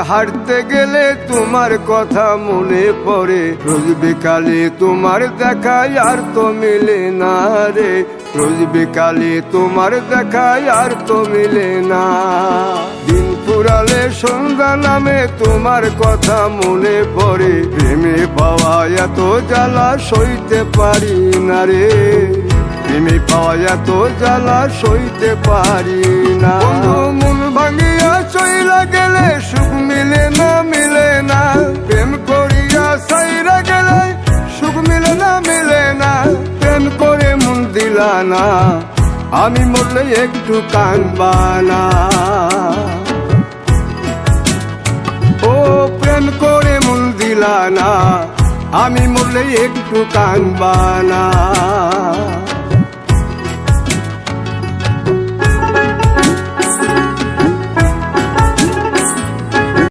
হাঁটতে গেলে তোমার কথা মনে পড়ে, রোজ বিকালে তোমার দেখায় আর তো মিলে না রে, রোজ বিকালে তোমার দেখায় আর তো মিলে না। দিন ফুরালে সন্ধ্যা নামে তোমার কথা মনে পড়ে, প্রেমে পাওয়া এত জ্বালা সইতে পারি না রে, প্রেমে পাওয়া এত জ্বালা সইতে পারি না। মন ভাঙিয়া চইলা গেলে সুখ মিলে না, মিলে না, প্রেম করিয়া সাইরা গেলে সুখ মিলে না, মিলে না, প্রেম করে মন দিলা না, আমি মরলে একটু কাঁদবা না। ও প্রেম করে মন দিলা না, আমি মরলে একটু কাঁদবা না।